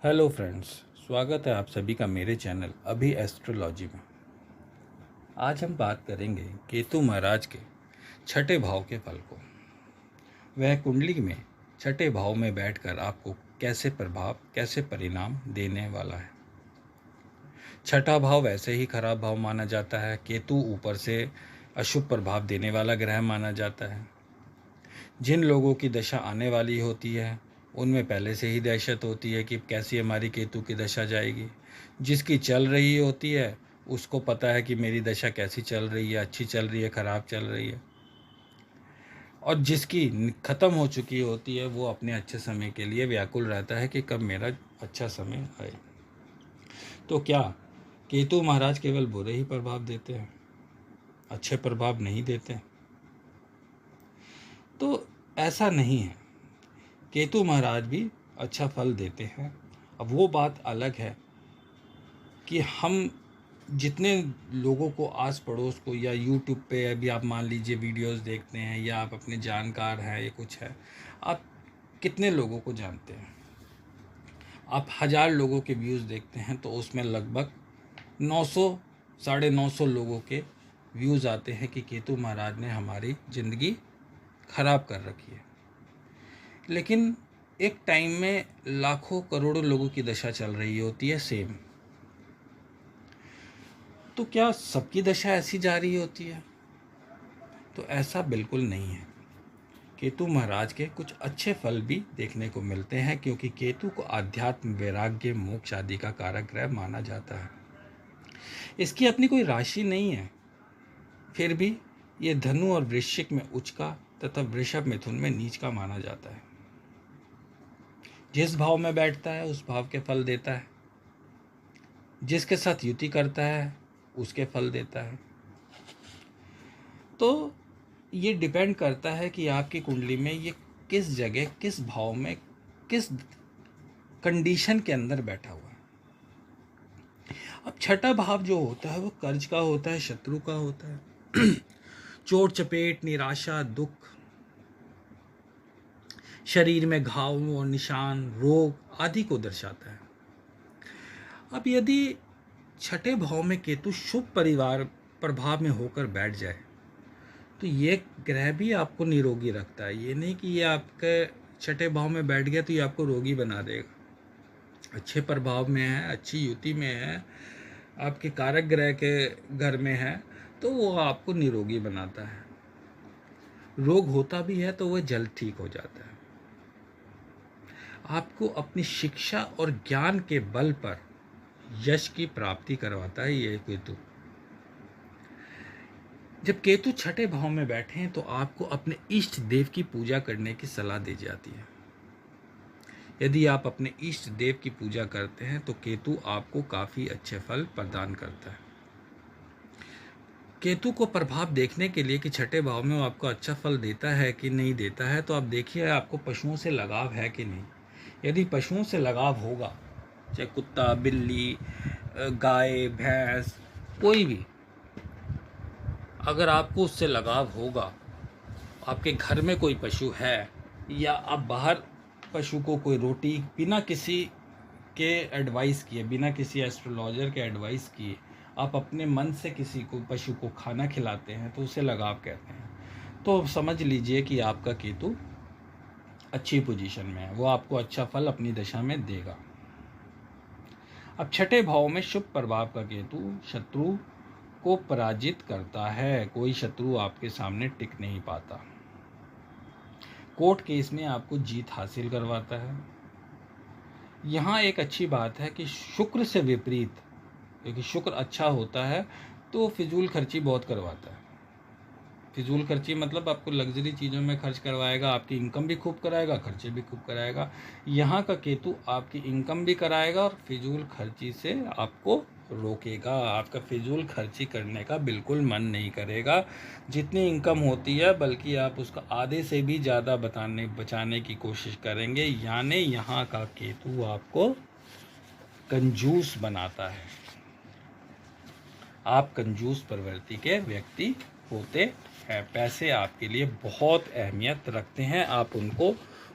Hello friends, स्वागत है आप सभी का मेरे चैनल अभी एस्ट्रोलॉजी में। आज हम बात करेंगे केतु महाराज के छठे भाव के फल को। वह कुंडली में छठे भाव में बैठकर आपको कैसे प्रभाव, कैसे परिणाम देने वाला है। छठा भाव वैसे ही खराब भाव माना जाता है। केतु ऊपर से अशुभ प्रभाव देने वाला ग्रह माना जाता है। जिन लोगों की दशा आने वाली होती है उनमें पहले से ही दहशत होती है कि कैसी हमारी केतु की दशा जाएगी। जिसकी चल रही होती है उसको पता है कि मेरी दशा कैसी चल रही है, अच्छी चल रही है, खराब चल रही है। और जिसकी ख़त्म हो चुकी होती है वो अपने अच्छे समय के लिए व्याकुल रहता है कि कब मेरा अच्छा समय आए। तो क्या केतु महाराज केवल बुरे ही प्रभाव देते हैं, अच्छे प्रभाव नहीं देते? तो ऐसा नहीं है, केतु महाराज भी अच्छा फल देते हैं। अब वो बात अलग है कि हम जितने लोगों को, आस पड़ोस को, या यूट्यूब पे अभी आप मान लीजिए वीडियोस देखते हैं, या आप अपने जानकार हैं या कुछ है, आप कितने लोगों को जानते हैं? आप 1000 लोगों के व्यूज़ देखते हैं तो उसमें लगभग 900, 950 लोगों के व्यूज़ आते हैं कि केतु महाराज ने हमारी ज़िंदगी ख़राब कर रखी है। लेकिन एक टाइम में लाखों करोड़ों लोगों की दशा चल रही होती है सेम। तो क्या सबकी दशा ऐसी जा रही होती है? तो ऐसा बिल्कुल नहीं है। केतु महाराज के कुछ अच्छे फल भी देखने को मिलते हैं, क्योंकि केतु को आध्यात्म, वैराग्य, मोक्ष आदि का कारक ग्रह माना जाता है। इसकी अपनी कोई राशि नहीं है, फिर भी ये धनु और वृश्चिक में उच्च का तथा वृषभ मिथुन में नीच का माना जाता है। जिस भाव में बैठता है उस भाव के फल देता है, जिसके साथ युति करता है उसके फल देता है। तो ये डिपेंड करता है कि आपकी कुंडली में ये किस जगह, किस भाव में, किस कंडीशन के अंदर बैठा हुआ है। अब छठा भाव जो होता है वो कर्ज का होता है, शत्रु का होता है। चोट चपेट, निराशा, दुख, शरीर में घाव और निशान, रोग आदि को दर्शाता है। अब यदि छठे भाव में केतु शुभ परिवार प्रभाव में होकर बैठ जाए तो ये ग्रह भी आपको निरोगी रखता है। ये नहीं कि ये आपके छठे भाव में बैठ गया तो ये आपको रोगी बना देगा। अच्छे प्रभाव में है, अच्छी युति में है, आपके कारक ग्रह के घर में है, तो वो आपको निरोगी बनाता है। रोग होता भी है तो वह जल्द ठीक हो जाता है। आपको अपनी शिक्षा और ज्ञान के बल पर यश की प्राप्ति करवाता है ये केतु। जब केतु छठे भाव में बैठे हैं तो आपको अपने इष्ट देव की पूजा करने की सलाह दी जाती है। यदि आप अपने इष्ट देव की पूजा करते हैं तो केतु आपको काफ़ी अच्छे फल प्रदान करता है। केतु को प्रभाव देखने के लिए कि छठे भाव में वो आपको अच्छा फल देता है कि नहीं देता है, तो आप देखिए आपको पशुओं से लगाव है कि नहीं। यदि पशुओं से लगाव होगा, चाहे कुत्ता, बिल्ली, गाय, भैंस, कोई भी, अगर आपको उससे लगाव होगा, आपके घर में कोई पशु है, या आप बाहर पशु को कोई रोटी बिना किसी के एडवाइस किए, बिना किसी एस्ट्रोलॉजर के एडवाइस किए आप अपने मन से किसी को, पशु को खाना खिलाते हैं तो उसे लगाव कहते हैं। तो समझ लीजिए कि आपका केतु अच्छी पोजीशन में है, वो आपको अच्छा फल अपनी दशा में देगा। अब छठे भाव में शुभ प्रभाव का केतु शत्रु को पराजित करता है। कोई शत्रु आपके सामने टिक नहीं पाता। कोर्ट केस में आपको जीत हासिल करवाता है। यहाँ एक अच्छी बात है कि शुक्र से विपरीत, क्योंकि शुक्र अच्छा होता है तो फिजूल खर्ची बहुत करवाता है। फिजूल खर्ची मतलब आपको लग्जरी चीज़ों में खर्च करवाएगा, आपकी इनकम भी खूब कराएगा, खर्चे भी खूब कराएगा। यहाँ का केतु आपकी इनकम भी कराएगा और फिजूल खर्ची से आपको रोकेगा। आपका फिजूल खर्ची करने का बिल्कुल मन नहीं करेगा। जितनी इनकम होती है बल्कि आप उसका आधे से भी ज़्यादा बचाने की कोशिश करेंगे। यानी यहाँ का केतु आपको कंजूस बनाता है। आप कंजूस प्रवृत्ति के व्यक्ति होते हैं। पैसे आपके लिए बहुत अहमियत रखते हैं, आप उनको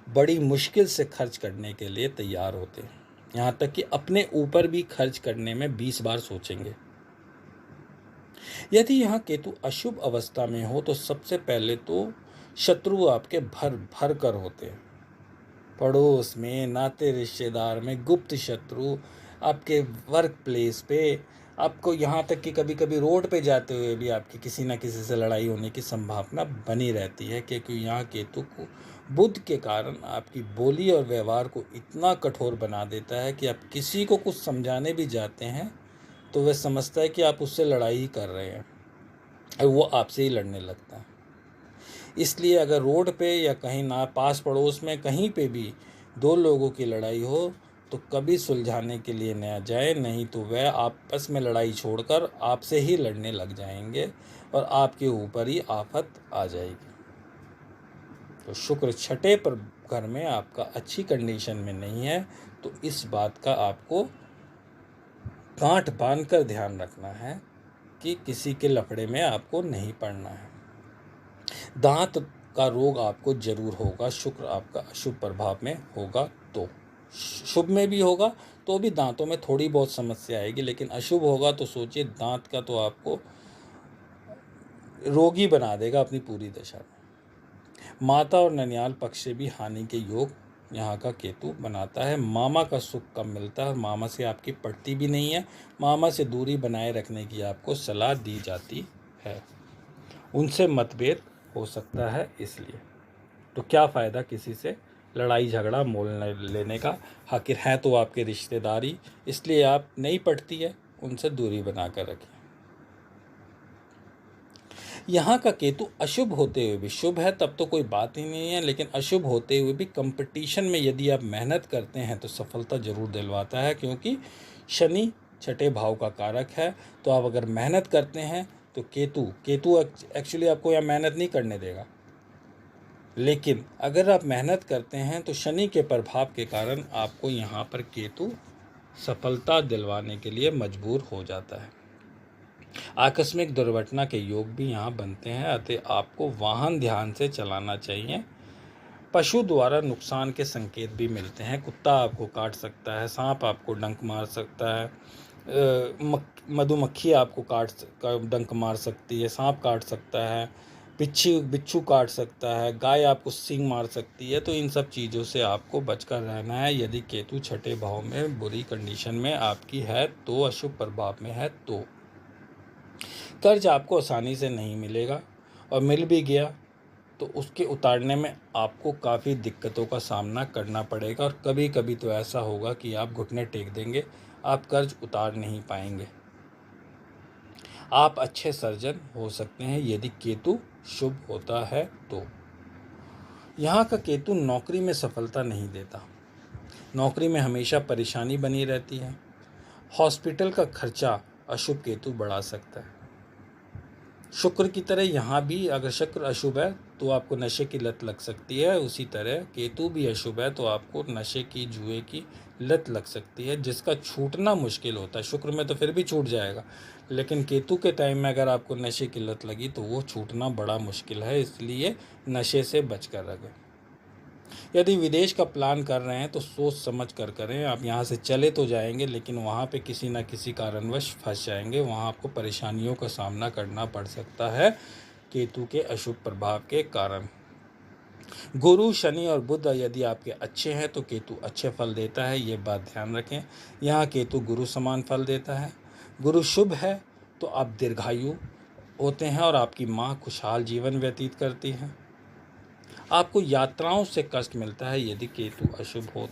बड़ी मुश्किल से खर्च करने के लिए तैयार होते हैं। यहाँ तक कि अपने ऊपर भी खर्च करने में 20 बार सोचेंगे। यदि यहाँ केतु अशुभ अवस्था में हो तो सबसे पहले तो शत्रु आपके भर भर कर होते हैं। पड़ोस में, नाते रिश्तेदार में गुप्त शत्रु, आपके वर्क प्लेस पे, आपको यहाँ तक कि कभी कभी रोड पे जाते हुए भी आपकी किसी न किसी से लड़ाई होने की संभावना बनी रहती है, क्योंकि यहाँ केतु को बुध के कारण आपकी बोली और व्यवहार को इतना कठोर बना देता है कि आप किसी को कुछ समझाने भी जाते हैं तो वह समझता है कि आप उससे लड़ाई ही कर रहे हैं और वो आपसे ही लड़ने लगता है। इसलिए अगर रोड पे या कहीं ना पास पड़ोस में कहीं पे भी दो लोगों की लड़ाई हो तो कभी सुलझाने के लिए न जाए, नहीं तो वह आपस में लड़ाई छोड़कर आपसे ही लड़ने लग जाएंगे और आपके ऊपर ही आफत आ जाएगी। तो शुक्र छठे पर घर में आपका अच्छी कंडीशन में नहीं है, तो इस बात का आपको गांठ बांध कर ध्यान रखना है कि किसी के लफड़े में आपको नहीं पड़ना है। दांत का रोग आपको जरूर होगा, शुक्र आपका अशुभ प्रभाव में होगा तो। शुभ में भी होगा तो भी दांतों में थोड़ी बहुत समस्या आएगी, लेकिन अशुभ होगा तो सोचिए दांत का तो आपको रोगी बना देगा अपनी पूरी दशा में। माता और ननियाल पक्ष से भी हानि के योग यहाँ का केतु बनाता है। मामा का सुख कम मिलता है और मामा से आपकी पटती भी नहीं है। मामा से दूरी बनाए रखने की आपको सलाह दी जाती है, उनसे मतभेद हो सकता है इसलिए। तो क्या फ़ायदा किसी से लड़ाई झगड़ा मोल लेने का, आखिर है तो आपके रिश्तेदारी, इसलिए आप नहीं पटती है, उनसे दूरी बना कर रखिए। यहाँ का केतु अशुभ होते हुए भी, शुभ है तब तो कोई बात ही नहीं है, लेकिन अशुभ होते हुए भी कंपटीशन में यदि आप मेहनत करते हैं तो सफलता जरूर दिलवाता है, क्योंकि शनि छठे भाव का कारक है। तो आप अगर मेहनत करते हैं तो केतु एक्चुअली आपको यहाँ मेहनत नहीं करने देगा, लेकिन अगर आप मेहनत करते हैं तो शनि के प्रभाव के कारण आपको यहाँ पर केतु सफलता दिलवाने के लिए मजबूर हो जाता है। आकस्मिक दुर्घटना के योग भी यहाँ बनते हैं, अतः आपको वाहन ध्यान से चलाना चाहिए। पशु द्वारा नुकसान के संकेत भी मिलते हैं। कुत्ता आपको काट सकता है, सांप आपको डंक मार सकता है, मधुमक्खी आपको डंक मार सकती है, सांप काट सकता है, बिच्छू काट सकता है, गाय आपको सींग मार सकती है। तो इन सब चीज़ों से आपको बचकर रहना है यदि केतु छठे भाव में बुरी कंडीशन में आपकी है तो, अशुभ प्रभाव में है तो। कर्ज आपको आसानी से नहीं मिलेगा और मिल भी गया तो उसके उतारने में आपको काफ़ी दिक्कतों का सामना करना पड़ेगा और कभी कभी तो ऐसा होगा कि आप घुटने टेक देंगे, आप कर्ज उतार नहीं पाएंगे। आप अच्छे सर्जन हो सकते हैं यदि केतु शुभ होता है तो। यहाँ का केतु नौकरी में सफलता नहीं देता, नौकरी में हमेशा परेशानी बनी रहती है। हॉस्पिटल का खर्चा अशुभ केतु बढ़ा सकता है। शुक्र की तरह यहाँ भी अगर शुक्र अशुभ है तो आपको नशे की लत लग सकती है, उसी तरह केतु भी अशुभ है तो आपको नशे की, जुए की लत लग सकती है, जिसका छूटना मुश्किल होता है। शुक्र में तो फिर भी छूट जाएगा, लेकिन केतु के टाइम में अगर आपको नशे की लत लगी तो वो छूटना बड़ा मुश्किल है, इसलिए नशे से बचकर रखें। यदि विदेश का प्लान कर रहे हैं तो सोच समझ कर करें। आप यहाँ से चले तो जाएंगे लेकिन वहाँ पे किसी न किसी कारणवश फंस जाएंगे, वहाँ आपको परेशानियों का सामना करना पड़ सकता है केतु के अशुभ प्रभाव के कारण। गुरु, शनि और बुध यदि आपके अच्छे हैं तो केतु अच्छे फल देता है, ये बात ध्यान रखें। यहाँ केतु गुरु समान फल देता है। गुरु शुभ है तो आप दीर्घायु होते हैं और आपकी माँ खुशहाल जीवन व्यतीत करती है। आपको यात्राओं से कष्ट मिलता है यदि केतु अशुभ हो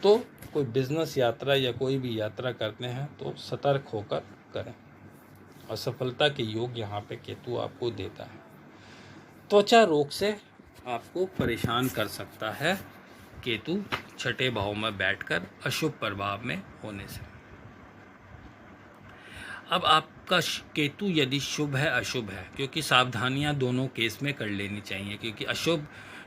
तो कोई बिजनेस यात्रा या कोई भी यात्रा करते हैं तो सतर्क होकर करें। असफलता के योग यहाँ पे केतु आपको देता है। त्वचा रोग से आपको परेशान कर सकता है केतु छठे भाव में बैठकर अशुभ प्रभाव में होने से। अब आपका केतु यदि शुभ है अशुभ है, क्योंकि सावधानियां दोनों केस में कर लेनी चाहिए, क्योंकि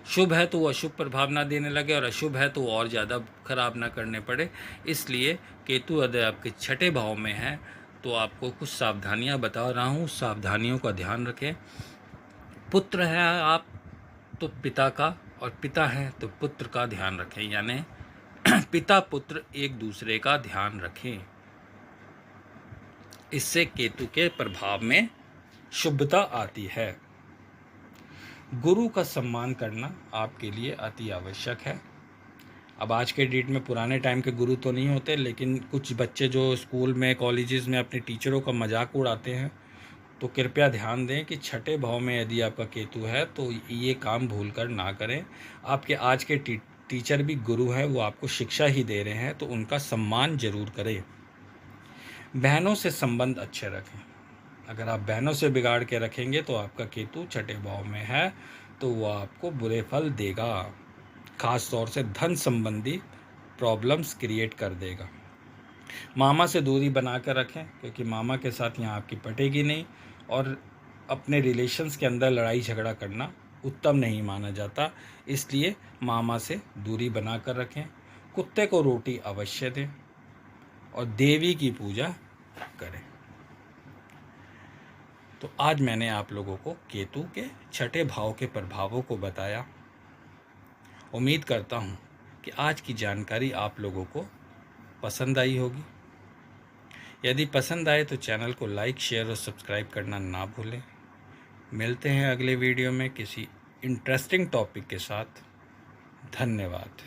शुभ है तो वो अशुभ प्रभाव ना देने लगे और अशुभ है तो और ज़्यादा खराब ना करने पड़े। इसलिए केतु यदि आपके छठे भाव में है तो आपको कुछ सावधानियां बता रहा हूँ, सावधानियों का ध्यान रखें। पुत्र है आप तो पिता का, और पिता है तो पुत्र का ध्यान रखें, यानी पिता पुत्र एक दूसरे का ध्यान रखें। इससे केतु के प्रभाव में शुभता आती है। गुरु का सम्मान करना आपके लिए अति आवश्यक है। अब आज के डेट में पुराने टाइम के गुरु तो नहीं होते, लेकिन कुछ बच्चे जो स्कूल में कॉलेजेस में अपने टीचरों का मजाक उड़ाते हैं, तो कृपया ध्यान दें कि छठे भाव में यदि आपका केतु है तो ये काम भूल कर ना करें। आपके आज के टीचर भी गुरु हैं, वो आपको शिक्षा ही दे रहे हैं, तो उनका सम्मान जरूर करें। बहनों से संबंध अच्छे रखें। अगर आप बहनों से बिगाड़ के रखेंगे तो आपका केतु छठे भाव में है, तो वो आपको बुरे फल देगा। खास तौर से धन संबंधी प्रॉब्लम्स क्रिएट कर देगा। मामा से दूरी बना कर रखें, क्योंकि मामा के साथ यहाँ आपकी पटेगी नहीं, और अपने रिलेशंस के अंदर लड़ाई झगड़ा करना उत्तम नहीं माना जाता, इसलिए मामा से दूरी बना कर रखें। कुत्ते को रोटी अवश्य दें और देवी की पूजा करें। तो आज मैंने आप लोगों को केतु के छठे भाव के प्रभावों को बताया। उम्मीद करता हूँ कि आज की जानकारी आप लोगों को पसंद आई होगी। यदि पसंद आए तो चैनल को लाइक, शेयर और सब्सक्राइब करना ना भूलें। मिलते हैं अगले वीडियो में किसी इंटरेस्टिंग टॉपिक के साथ। धन्यवाद।